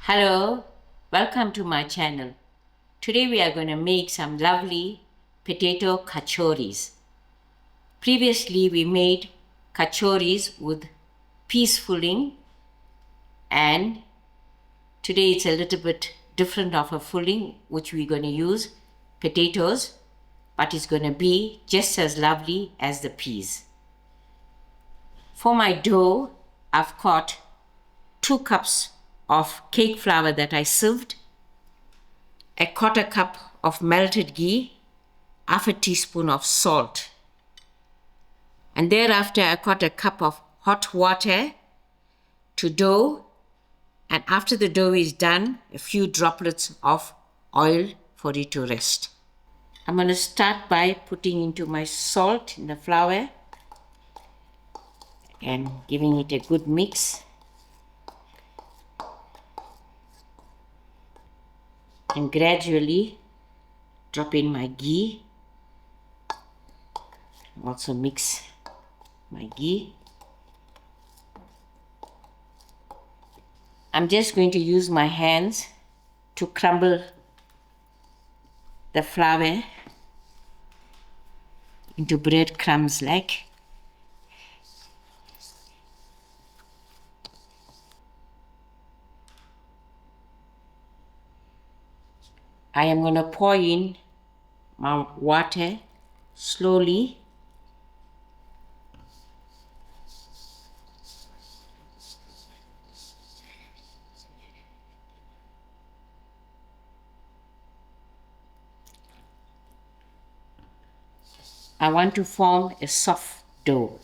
Hello, welcome to my channel. Today we are going to make some lovely potato kachoris. Previously we made kachoris with peas filling, and today it's a little bit different of a filling which we're going to use potatoes, but it's going to be just as lovely as the peas. For my dough, I've got 2 cups of cake flour that I sieved, a 1/4 cup of melted ghee, half a teaspoon of salt, and thereafter I 1/4 cup of hot water to dough, and after the dough is done, a few droplets of oil for it to rest. I'm going to start by putting into my salt in the flour and giving it a good mix. And gradually drop in my ghee. Also mix my ghee. I'm just going to use my hands to crumble the flour into breadcrumbs like. I am going to pour in my water slowly. I want to form a soft dough.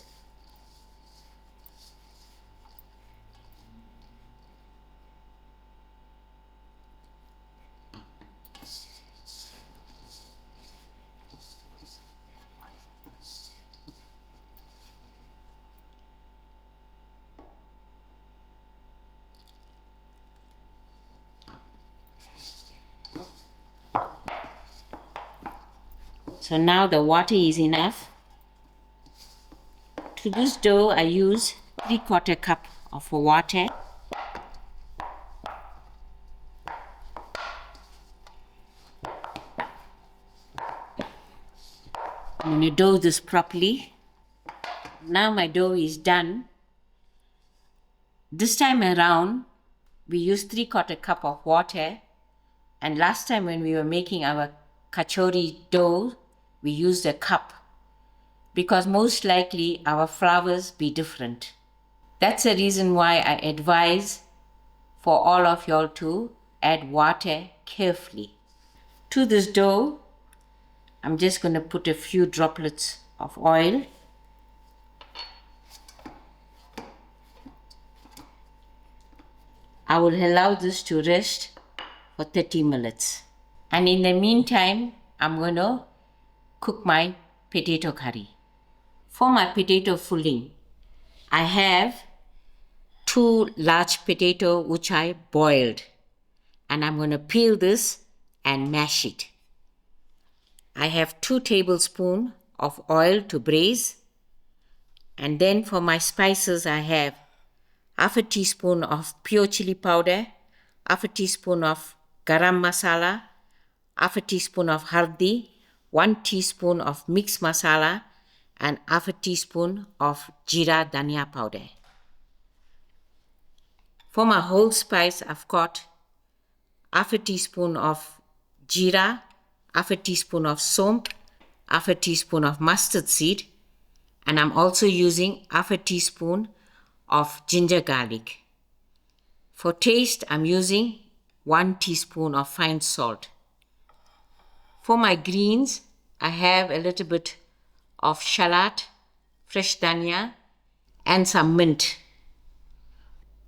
So now the water is enough. To this dough I use 3/4 cup of water. I'm going to dough this properly. Now my dough is done. This time around we used 3/4 cup of water, and last time when we were making our kachori dough we used a cup, because most likely our flours be different. That's the reason why I advise for all of y'all to add water carefully. To this dough, I'm just going to put a few droplets of oil. I will allow this to rest for 30 minutes. And in the meantime, I'm going to cook my potato curry. For my potato filling, I have 2 large potatoes which I boiled, and I'm going to peel this and mash it. I have 2 tablespoons of oil to braise, and then for my spices I have half a teaspoon of pure chili powder, half a teaspoon of garam masala, half a teaspoon of haldi, 1 teaspoon of mixed masala, and half a teaspoon of jeera dhania powder. For my whole spice, I've got half a teaspoon of jeera, half a teaspoon of saunf, half a teaspoon of mustard seed, and I'm also using half a teaspoon of ginger garlic. For taste, I'm using 1 teaspoon of fine salt. For my greens, I have a little bit of shallot, fresh dhania, and some mint.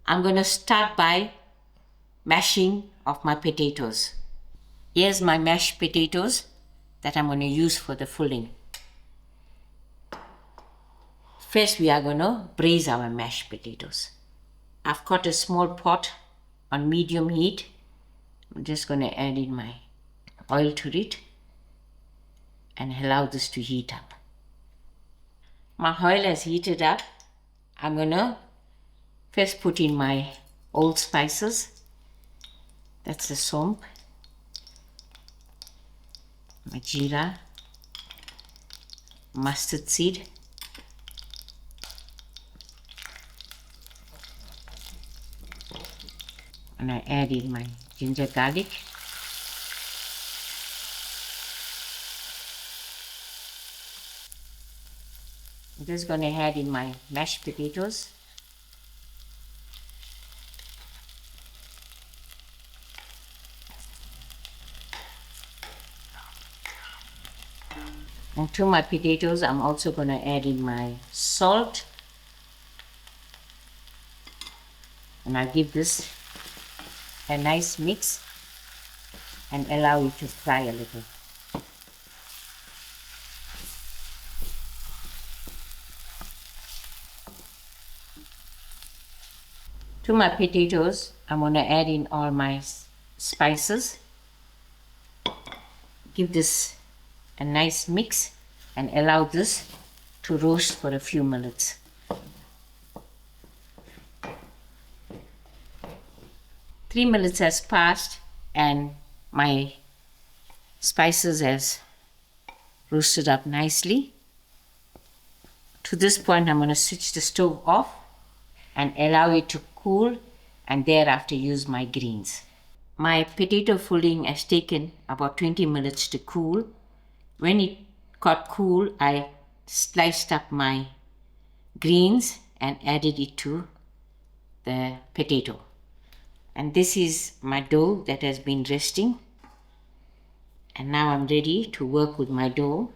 I'm going to start by mashing of my potatoes. Here's my mashed potatoes that I'm going to use for the filling. First we are going to braise our mashed potatoes. I've got a small pot on medium heat. I'm just going to add in my oil to it and allow this to heat up. My oil has heated up. I'm going to first put in my old spices. That's the saunf, my jeera, mustard seed, and I add in my ginger garlic. I'm just going to add in my mashed potatoes. And to my potatoes, I'm also going to add in my salt. And I'll give this a nice mix and allow it to fry a little. To my potatoes, I'm going to add in all my spices. Give this a nice mix and allow this to roast for a few minutes. Three minutes has passed and my spices has roasted up nicely. To this point, I'm going to switch the stove off and allow it to cool, and thereafter use my greens. My potato filling has taken about 20 minutes to cool. When it got cool, I sliced up my greens and added it to the potato. And this is my dough that has been resting. And now I'm ready to work with my dough.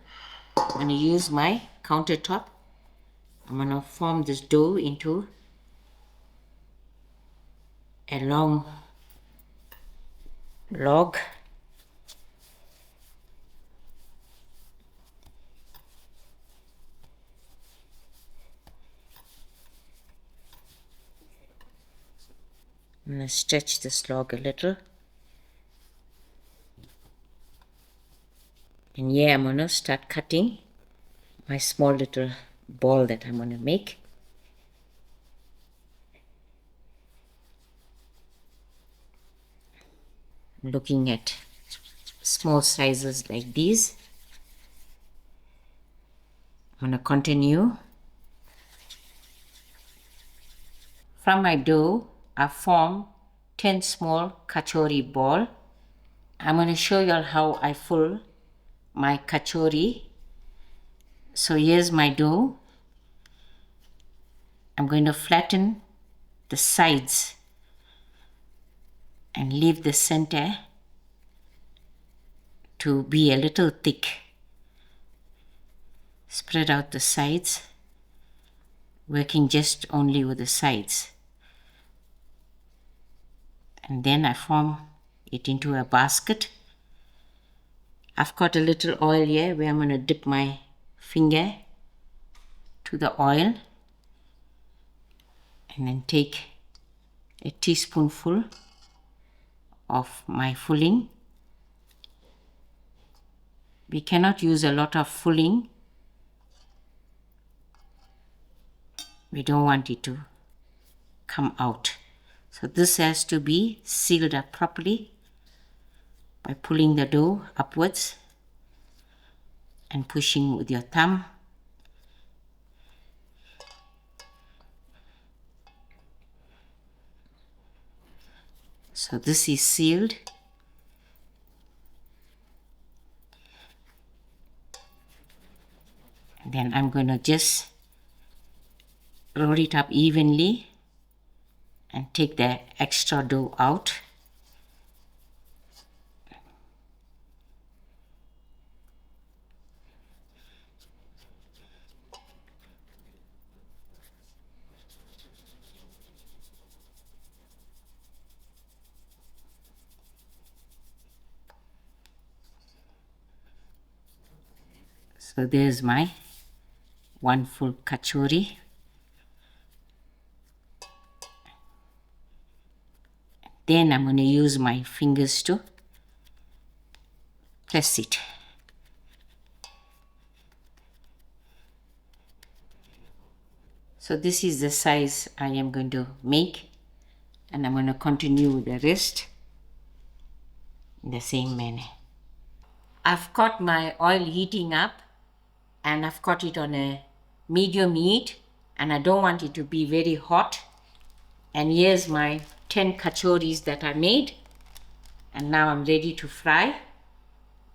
I'm going to use my countertop. I'm going to form this dough into a long log. I'm going to stretch this log a little. And here I'm going to start cutting my small little ball that I'm going to make. I'm looking at small sizes like these. I'm going to continue. From my dough, I form 10 small kachori ball. I'm going to show you all how I fill my kachori. So here's my dough. I'm going to flatten the sides and leave the center to be a little thick. Spread out the sides, working just only with the sides. And then I form it into a basket. I've got a little oil here where I'm going to dip my finger to the oil and then take a teaspoonful of my filling. We cannot use a lot of filling. We don't want it to come out. So this has to be sealed up properly by pulling the dough upwards and pushing with your thumb. So this is sealed. And then I'm going to just roll it up evenly and take the extra dough out. So there's my one full kachori. Then I'm going to use my fingers to press it. So this is the size I am going to make, and I'm going to continue with the rest. in the same manner. I've got my oil heating up and I've got it on a medium heat and I don't want it to be very hot. And here's my 10 kachoris that I made, and now I'm ready to fry.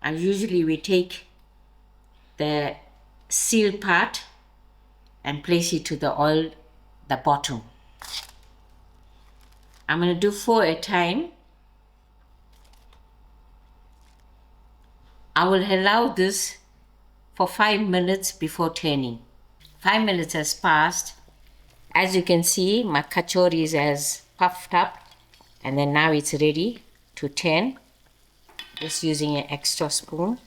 And usually we take the seal part and place it to the oil, the bottom. I'm going to do 4 at a time. I will allow this for 5 minutes before turning. 5 minutes has passed. As you can see, my kachori is as puffed up, and then now it's ready to turn. Just using an extra spoon.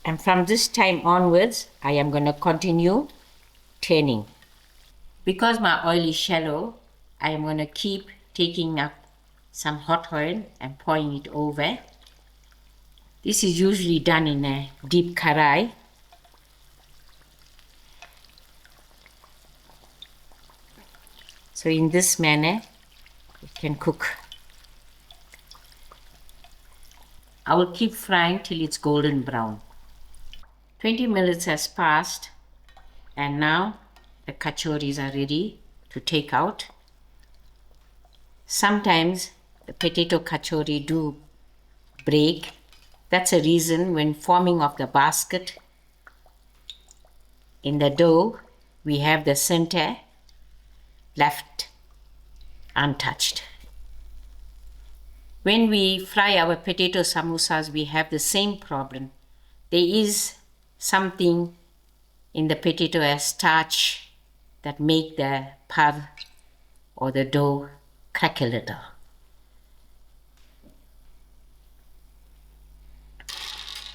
And from this time onwards, I am going to continue turning. Because my oil is shallow, I am going to keep taking up some hot oil and pouring it over. This is usually done in a deep karai. So in this manner, it can cook. I will keep frying till it's golden brown. 20 minutes has passed and now the kachoris are ready to take out. Sometimes the potato kachori do break. That's a reason when forming of the basket in the dough, we have the center left untouched. When we fry our potato samosas, we have the same problem. There is something in the potato as starch that make the par or the dough crack a little.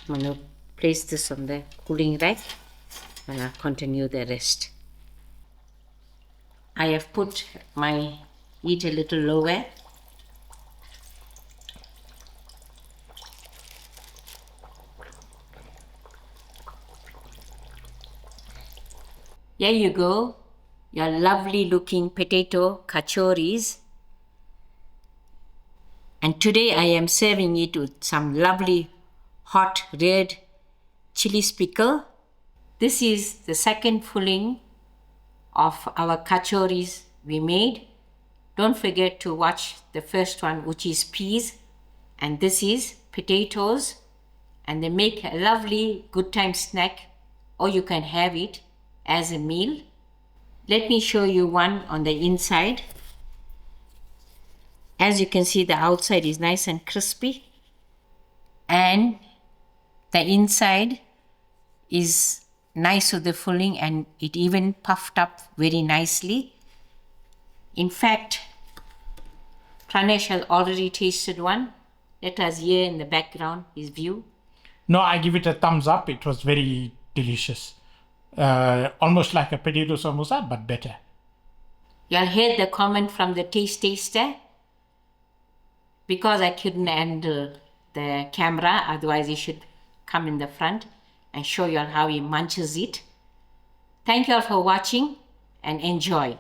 I'm going to place this on the cooling rack and I'll continue the rest. I have put my heat a little lower. Here you go, your lovely looking potato kachoris. And today I am serving it with some lovely hot red chili pickle. This is the second filling of our kachoris we made. Don't forget to watch the first one, which is peas, and this is potatoes, and they make a lovely good time snack, or you can have it as a meal. Let me show you one on the inside. As you can see, the outside is nice and crispy and the inside is nice with the filling, and it even puffed up very nicely. In fact, Pranesh has already tasted one. Let us hear in the background his view. No, I give it a thumbs up. It was very delicious. Almost like a potato samosa, but better. You'll hear the comment from the taste taster. Because I couldn't handle the camera, otherwise he should come in the front and show you all how he munches it. Thank you all for watching and enjoy.